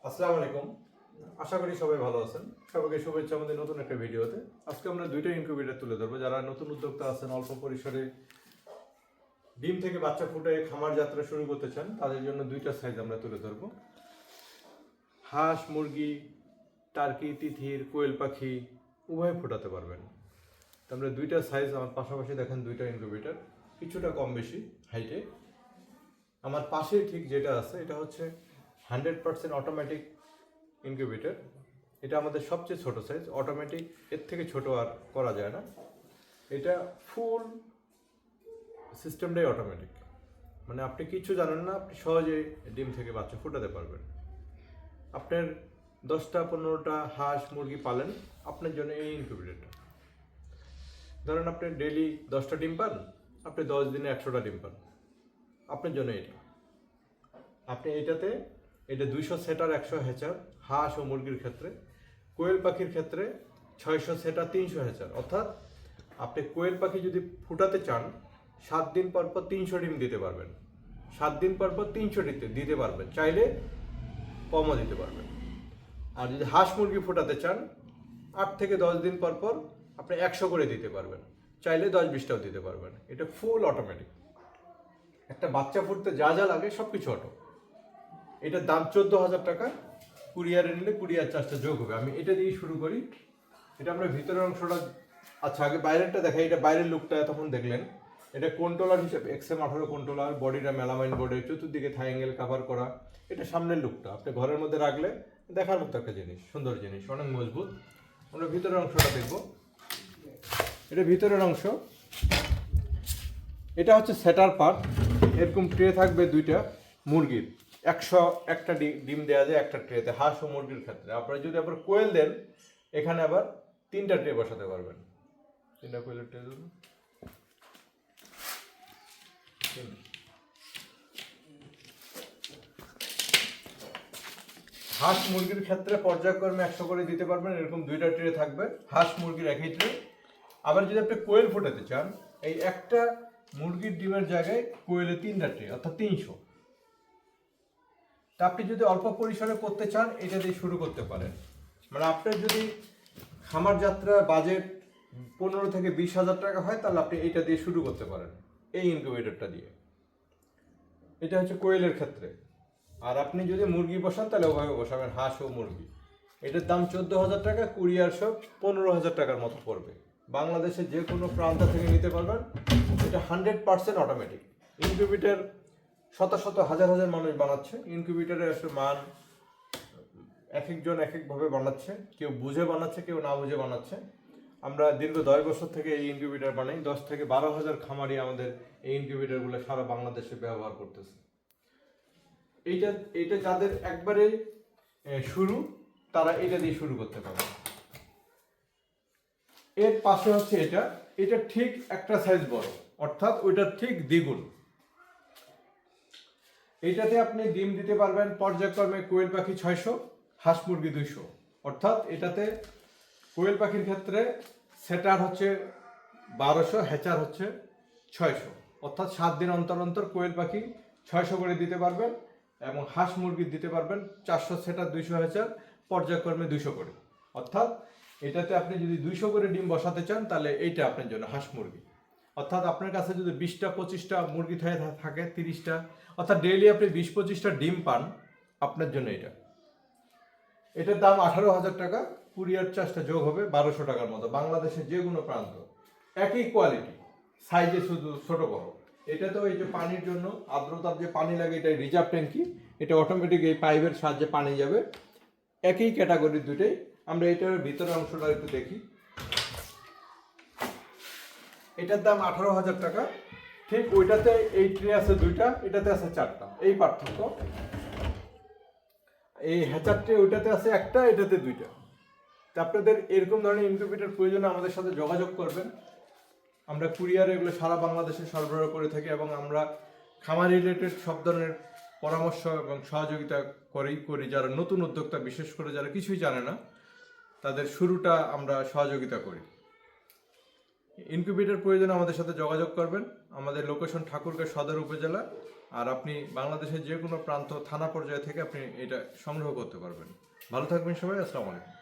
আসসালামু আলাইকুম। আশা করি সবাই ভালো আছেন। সবাইকে শুভেচ্ছা আমাদের নতুন একটা ভিডিওতে। আজকে আমরা দুইটা ইনকিউবেটর তুলে ধরবো। যারা নতুন উদ্যোক্তা আছেন, অল্প পরিসরে ডিম থেকে বাচ্চা ফুটে খামার যাত্রা শুরু করতে চান, তাদের জন্য দুইটা সাইজ আমরা তুলে ধরবো। হাঁস, মুরগি, টার্কি, তিথির, কোয়েল পাখি উভয় ফোটাতে পারবেন। তো আমরা দুইটা সাইজ আমার পাশাপাশি দেখেন, দুইটা ইনকিউবেটর কিছুটা কম বেশি হাইটে। আমার পাশে ঠিক যেটা আছে এটা হচ্ছে 100% অটোমেটিক ইনকিউবেটর। এটা আমাদের সবচেয়ে ছোট সাইজ। অটোমেটিক এর থেকে ছোট আর করা যায় না। এটা ফুল সিস্টেমটাই অটোমেটিক, মানে আপনি কিছু জানেন না, আপনি সহজেই ডিম থেকে বাচ্চা ফোটাতে পারবেন। আপনার 10টা-15টা হাঁস মুরগি পালেন, আপনার জন্য এই ইনকিউবেটরটা। ধরেন আপনি ডেইলি 10টা ডিম পান, আপনি 10 দিনে 100টা ডিম পান, আপনার জন্য এটা। আপনি এটা 200 সেটার 100 হ্যাচার হাঁস ও মুরগির ক্ষেত্রে। কোয়েল পাখির ক্ষেত্রে 600 সেটা 300 হ্যাচার। অর্থাৎ আপনি কোয়েল পাখি যদি ফুটাতে চান 7 দিন পর পর 300 ডিম দিতে পারবেন, 7 দিন পর পর 300 দিতে পারবেন, চাইলে কমও দিতে পারবেন। আর যদি হাঁস মুরগি ফুটাতে চান 8 থেকে 10 দিন পর পর আপনি 100 করে দিতে পারবেন, চাইলে 10-20টাও দিতে পারবেন। এটা ফুল অটোমেটিক। একটা বাচ্চা ফুটতে যা যা লাগে সব কিছু অটো। এটার দাম 14,000 টাকা। কুরিয়ারে নিলে কুরিয়ার চার্জটা যোগ হবে। আমি এটা দিয়ে শুরু করি। এটা আমরা ভিতরের অংশটা, আচ্ছা আগে বাইরেরটা দেখাই। এটা বাইরের লুকটা তখন দেখলেন। এটা কন্ট্রোলার হিসেবে XM18 কন্ট্রোলার, বডিটা মেলামাইন বোর্ডে, চতুর্দিকে থাইঙ্গেল কাভার করা। এটা সামনের লুকটা আপনি ঘরের মধ্যে রাখলে দেখার মতো একটা জিনিস, সুন্দর জিনিস, অনেক মজবুত। আমরা ভিতরের অংশটা দেখব। এটা ভিতরের অংশ। এটা হচ্ছে সেটার পার্ট। এরকম ট্রে থাকবে দুইটা মুরগির। 101টা ডিম দেওয়া যায় একটা ট্রেতে, হাঁস ও মুরগির ক্ষেত্রে। আপনারা যদি আবার কোয়েল দেন, এখানে আবার 3টা ট্রে বসাতে পারবেন। 3টা কোয়েলের ট্রে দেবো। হাঁস মুরগির ক্ষেত্রে পর্যায়ক্রমে 100 করে দিতে পারবেন। এরকম 2টা ট্রে থাকবে, হাঁস মুরগির একই ট্রে। আবার যদি আপনি কোয়েল ফোটাতে চান, এই একটা মুরগির ডিমের জায়গায় কোয়েলে 3টা ট্রে, অর্থাৎ 300। তা আপনি যদি অল্প পরিসরে করতে চান, এটা দিয়ে শুরু করতে পারেন। মানে আপনার যদি খামার যাত্রা বাজেট 15 থেকে 20,000 টাকা হয়, তাহলে আপনি এটা দিয়ে শুরু করতে পারেন, এই ইনকিউবেটরটা দিয়ে। এটা হচ্ছে কোয়েলের ক্ষেত্রে। আর আপনি যদি মুরগি বসান, তাহলে ওভাবে বসাবেন, হাঁস ও মুরগি। এটার দাম 14,000 টাকা। কুরিয়ার সব 15,000 টাকার মতো পড়বে। বাংলাদেশের যে কোনো প্রান্ত থেকে নিতে পারবেন। এটা 100% অটোমেটিক ইনকিউবেটর। শত শত হাজার হাজার মানুষ বানাচ্ছে। ইনকিউবেটরের আসলে মান এক একজন এক একভাবে বানাচ্ছে, কেউ বুঝে বানাচ্ছে, কেউ না বুঝে বানাচ্ছে। আমরা দীর্ঘ 10 বছর থেকে এই ইনকিউবেটর বানাই। 10 থেকে 12,000 খামারি আমাদের এই ইনকিউবেটরগুলো সারা বাংলাদেশে ব্যবহার করতেছে। এইটা যাদের একবারে শুরু, তারা এটা দিয়ে শুরু করতে পারে। এর পাশে হচ্ছে এটা ঠিক একটা সাইজ বড়, অর্থাৎ ওইটার ঠিক দ্বিগুণ। এইটাতে আপনি ডিম দিতে পারবেন পর্যায়ক্রমে কোয়েল পাখি 600, হাঁস মুরগি 200। অর্থাৎ এটাতে কোয়েল পাখির ক্ষেত্রে সেটার হচ্ছে 1200, হ্যাচার হচ্ছে 600। অর্থাৎ 7 দিন অন্তর অন্তর কোয়েল পাখি 600 করে দিতে পারবেন, এবং হাঁস মুরগি দিতে পারবেন 400 সেটার, 200 হ্যাচার, পর্যায়ক্রমে 200 করে। অর্থাৎ এটাতে আপনি যদি 200 করে ডিম বসাতে চান, তাহলে এইটা আপনার জন্য হাঁস মুরগি। অর্থাৎ আপনার কাছে যদি 20টা-25টা মুরগি থাকে, 30টা, অর্থাৎ ডেইলি আপনি 20-25টা ডিম পান, আপনার জন্য এটার দাম 18,000 টাকা। কুরিয়ার চার্জটা যোগ হবে 1200 টাকার মতো। বাংলাদেশের যে কোনো প্রান্ত, একই কোয়ালিটি, সাইজে শুধু ছোট বড়। এটা তো এই যে পানির জন্য, আর্দ্রতার যে পানি লাগে, এটা রিজার্ভ ট্যাঙ্কি। এটা অটোমেটিক এই পাইপের সাহায্যে পানি যাবে। একই ক্যাটাগরির দুটোই। আমরা এটার ভিতরের অংশটা একটু দেখি। এটার দাম 18,000 টাকা। ঠিক ওইটাতে এই ট্রে আছে 2টা, এটাতে আছে 4টা, এই পার্থক্য। এই হ্যাচার ট্রে ওইটাতে আছে 1টা, এটাতে 2টা। তা আপনাদের এরকম ধরনের ইনকিউবেটর প্রয়োজনে আমাদের সাথে যোগাযোগ করবেন। আমরা কুরিয়ারে এগুলো সারা বাংলাদেশে সরবরাহ করে থাকি, এবং আমরা খামার রিলেটেড সব ধরনের পরামর্শ এবং সহযোগিতা করি যারা নতুন উদ্যোক্তা, বিশেষ করে যারা কিছুই জানে না, তাদের শুরুটা আমরা সহযোগিতা করি। ইনকিউবেটর প্রয়োজনে আমাদের সাথে যোগাযোগ করবেন। আমাদের লোকেশন ঠাকুরগাঁও সদর উপজেলা, আর আপনি বাংলাদেশের যে কোনো প্রান্ত থানা পর্যায়ে থেকে আপনি এটা সংগ্রহ করতে পারবেন। ভালো থাকবেন সবাই, আসসালামু আলাইকুম।